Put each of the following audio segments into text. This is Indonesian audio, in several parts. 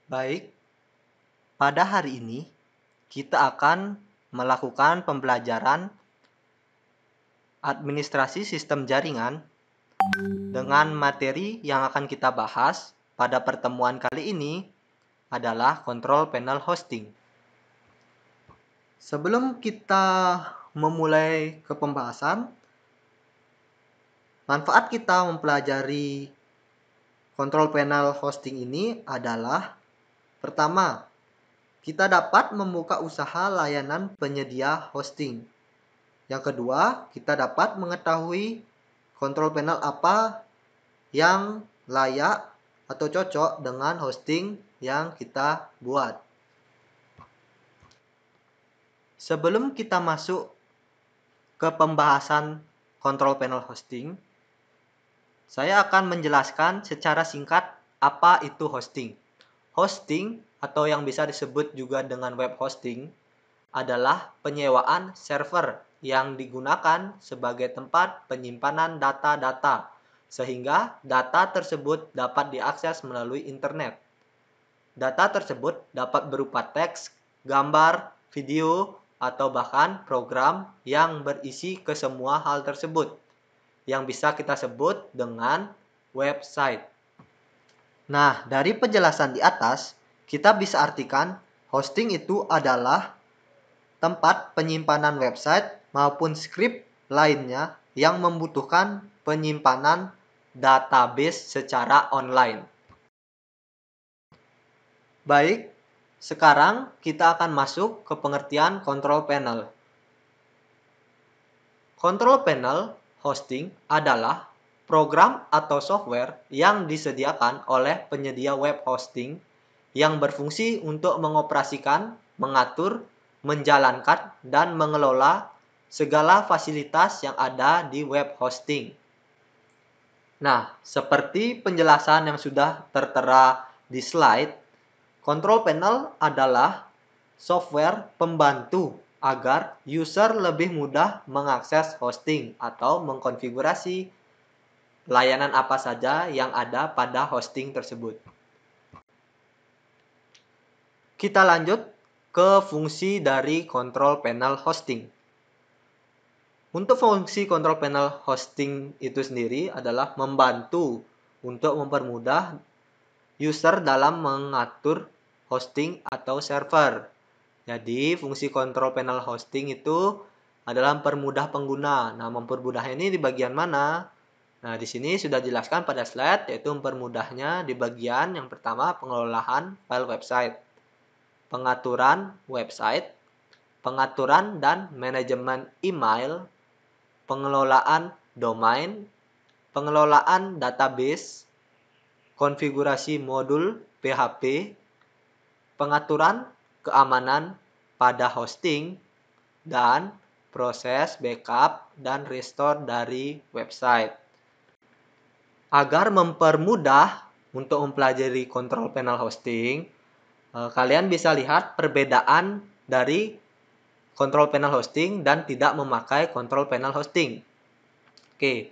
Baik, pada hari ini kita akan melakukan pembelajaran administrasi sistem jaringan dengan materi yang akan kita bahas pada pertemuan kali ini adalah kontrol panel hosting. Sebelum kita memulai ke pembahasan, manfaat kita mempelajari kontrol panel hosting ini adalah pertama, kita dapat membuka usaha layanan penyedia hosting. Yang kedua, kita dapat mengetahui kontrol panel apa yang layak atau cocok dengan hosting yang kita buat. Sebelum kita masuk ke pembahasan kontrol panel hosting, saya akan menjelaskan secara singkat apa itu hosting. Hosting atau yang bisa disebut juga dengan web hosting adalah penyewaan server yang digunakan sebagai tempat penyimpanan data-data, sehingga data tersebut dapat diakses melalui internet. Data tersebut dapat berupa teks, gambar, video, atau bahkan program yang berisi kesemua hal tersebut, yang bisa kita sebut dengan website. Nah, dari penjelasan di atas, kita bisa artikan hosting itu adalah tempat penyimpanan website maupun skrip lainnya yang membutuhkan penyimpanan database secara online. Baik, sekarang kita akan masuk ke pengertian control panel. Control panel hosting adalah program atau software yang disediakan oleh penyedia web hosting yang berfungsi untuk mengoperasikan, mengatur, menjalankan, dan mengelola segala fasilitas yang ada di web hosting. Nah, seperti penjelasan yang sudah tertera di slide, control panel adalah software pembantu agar user lebih mudah mengakses hosting atau mengkonfigurasi layanan apa saja yang ada pada hosting tersebut. Kita lanjut ke fungsi dari control panel hosting. Untuk fungsi control panel hosting itu sendiri adalah membantu untuk mempermudah user dalam mengatur hosting atau server. Jadi, fungsi kontrol panel hosting itu adalah mempermudah pengguna. Nah, mempermudahnya ini di bagian mana? Nah, di sini sudah dijelaskan pada slide, yaitu mempermudahnya di bagian yang pertama, pengelolaan file website, pengaturan website, pengaturan dan manajemen email, pengelolaan domain, pengelolaan database, konfigurasi modul PHP, pengaturan keamanan pada hosting, dan proses backup dan restore dari website. Agar mempermudah untuk mempelajari control panel hosting, kalian bisa lihat perbedaan dari control panel hosting dan tidak memakai control panel hosting. Oke,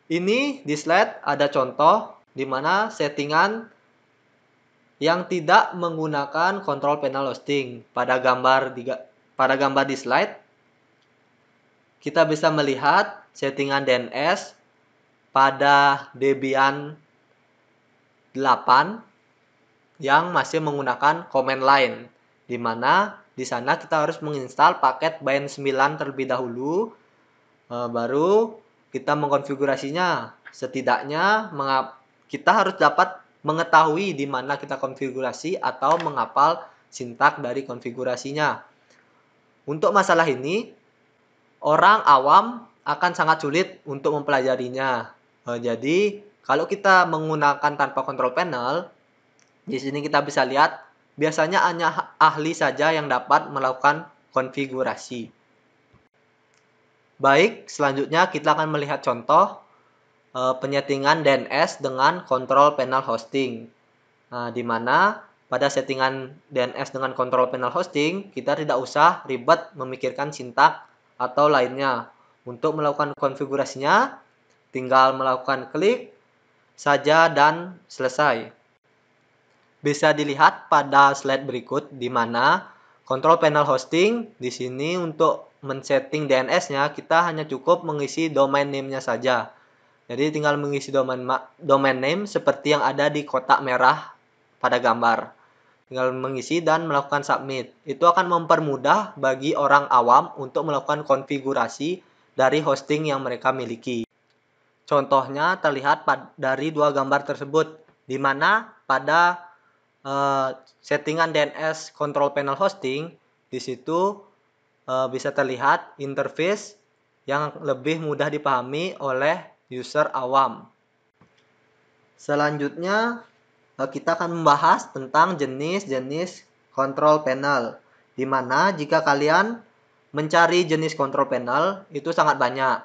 ini di slide ada contoh di mana settingan yang tidak menggunakan control panel hosting. Pada gambar di slide, kita bisa melihat settingan DNS pada Debian 8 yang masih menggunakan command line, di mana di sana kita harus menginstal paket bind 9 terlebih dahulu, baru kita mengkonfigurasinya. Setidaknya kita harus dapat mengetahui di mana kita konfigurasi atau menghafal sintak dari konfigurasinya. Untuk masalah ini, orang awam akan sangat sulit untuk mempelajarinya. Jadi, kalau kita menggunakan tanpa control panel, di sini kita bisa lihat biasanya hanya ahli saja yang dapat melakukan konfigurasi. Baik, selanjutnya kita akan melihat contoh penyetingan DNS dengan control panel hosting. Nah, di mana pada settingan DNS dengan control panel hosting, kita tidak usah ribet memikirkan sintak atau lainnya. Untuk melakukan konfigurasinya, tinggal melakukan klik saja dan selesai. Bisa dilihat pada slide berikut di mana control panel hosting di sini untuk men-setting DNS-nya kita hanya cukup mengisi domain name-nya saja. Jadi tinggal mengisi domain name seperti yang ada di kotak merah pada gambar. Tinggal mengisi dan melakukan submit. Itu akan mempermudah bagi orang awam untuk melakukan konfigurasi dari hosting yang mereka miliki. Contohnya terlihat dari dua gambar tersebut, di mana pada settingan DNS control panel hosting, di situ bisa terlihat interface yang lebih mudah dipahami oleh user awam. Selanjutnya, kita akan membahas tentang jenis-jenis control panel, di mana jika kalian mencari jenis control panel itu sangat banyak.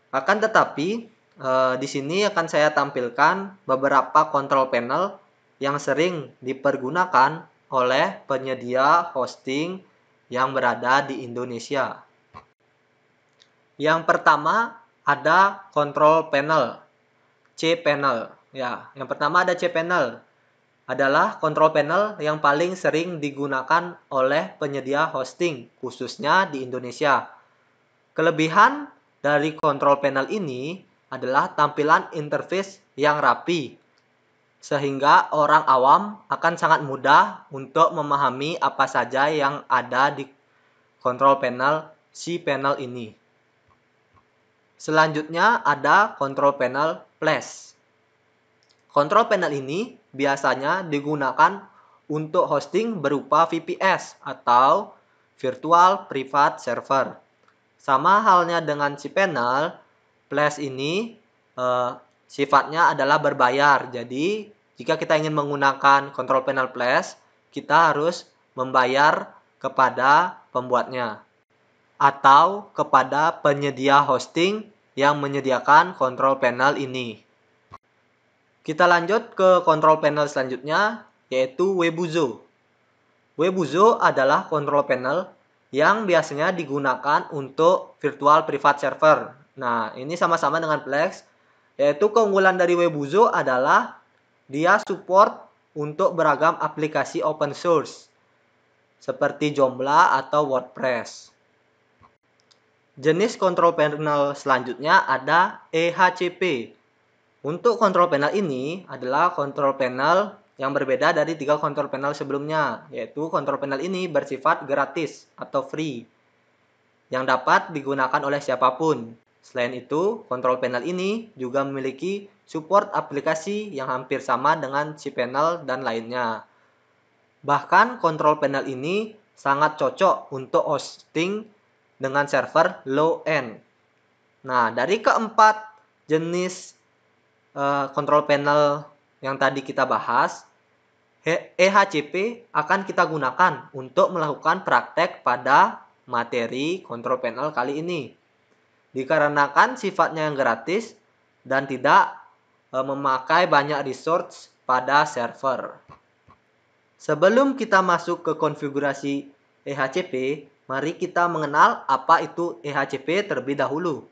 Akan tetapi, di sini akan saya tampilkan beberapa control panel yang sering dipergunakan oleh penyedia hosting yang berada di Indonesia. Yang pertama ada control panel, cPanel. Ya, yang pertama ada cPanel. Adalah control panel yang paling sering digunakan oleh penyedia hosting, khususnya di Indonesia. Kelebihan dari control panel ini adalah tampilan interface yang rapi, sehingga orang awam akan sangat mudah untuk memahami apa saja yang ada di control panel cPanel ini. Selanjutnya ada control panel Flash. Control panel ini biasanya digunakan untuk hosting berupa VPS atau Virtual Private Server. Sama halnya dengan cPanel, Flash ini sifatnya adalah berbayar. Jadi, jika kita ingin menggunakan control panel Flash, kita harus membayar kepada pembuatnya atau kepada penyedia hosting yang menyediakan control panel ini. Kita lanjut ke control panel selanjutnya, yaitu Webuzo. Webuzo adalah control panel yang biasanya digunakan untuk virtual private server. Nah, ini sama-sama dengan Flash, yaitu keunggulan dari Webuzo adalah dia support untuk beragam aplikasi open source, seperti Joomla atau WordPress. Jenis control panel selanjutnya ada EHCP. Untuk control panel ini adalah control panel yang berbeda dari 3 control panel sebelumnya, yaitu control panel ini bersifat gratis atau free, yang dapat digunakan oleh siapapun. Selain itu, control panel ini juga memiliki support aplikasi yang hampir sama dengan cPanel dan lainnya. Bahkan control panel ini sangat cocok untuk hosting dengan server low-end. Nah, dari keempat jenis control panel yang tadi kita bahas, EHCP akan kita gunakan untuk melakukan praktek pada materi control panel kali ini. Dikarenakan sifatnya yang gratis dan tidak memakai banyak resource pada server. Sebelum kita masuk ke konfigurasi EHCP, mari kita mengenal apa itu EHCP terlebih dahulu.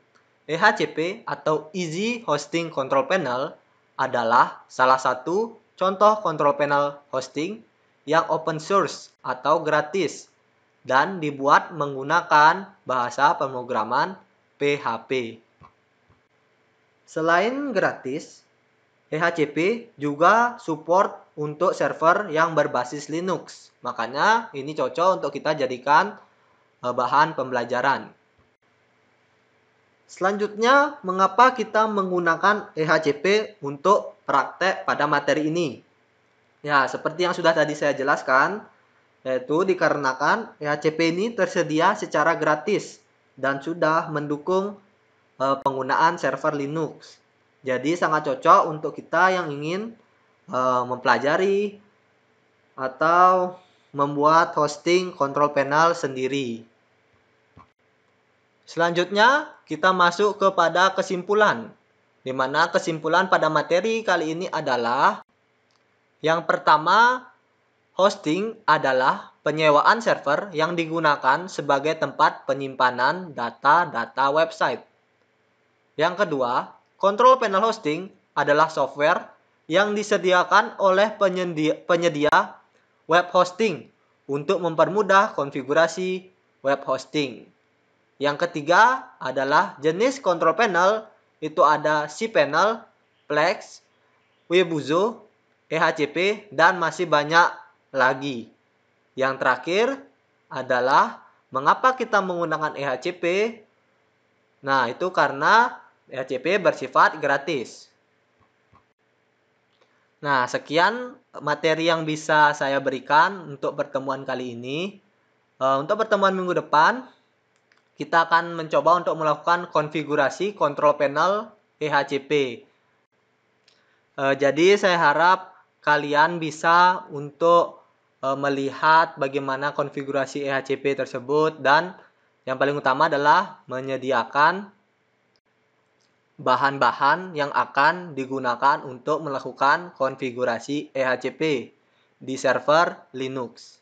EHCP atau Easy Hosting Control Panel adalah salah satu contoh control panel hosting yang open source atau gratis dan dibuat menggunakan bahasa pemrograman PHP. Selain gratis, EHCP juga support untuk server yang berbasis Linux. Makanya ini cocok untuk kita jadikan bahan pembelajaran. Selanjutnya, mengapa kita menggunakan EHCP untuk praktek pada materi ini? Ya, seperti yang sudah tadi saya jelaskan, yaitu dikarenakan EHCP ini tersedia secara gratis dan sudah mendukung penggunaan server Linux. Jadi sangat cocok untuk kita yang ingin mempelajari atau membuat hosting control panel sendiri. Selanjutnya, kita masuk kepada kesimpulan, di mana kesimpulan pada materi kali ini adalah yang pertama, hosting adalah penyewaan server yang digunakan sebagai tempat penyimpanan data-data website. Yang kedua, control panel hosting adalah software yang disediakan oleh penyedia web hosting untuk mempermudah konfigurasi web hosting. Yang ketiga adalah jenis control panel, itu ada cPanel, Plex, Webuzo, EHCP, dan masih banyak lagi. Yang terakhir adalah mengapa kita menggunakan EHCP? Nah, itu karena EHCP bersifat gratis. Nah, sekian materi yang bisa saya berikan untuk pertemuan kali ini. Untuk pertemuan minggu depan, kita akan mencoba untuk melakukan konfigurasi control panel EHCP. Jadi saya harap kalian bisa untuk melihat bagaimana konfigurasi EHCP tersebut, dan yang paling utama adalah menyediakan bahan-bahan yang akan digunakan untuk melakukan konfigurasi EHCP di server Linux.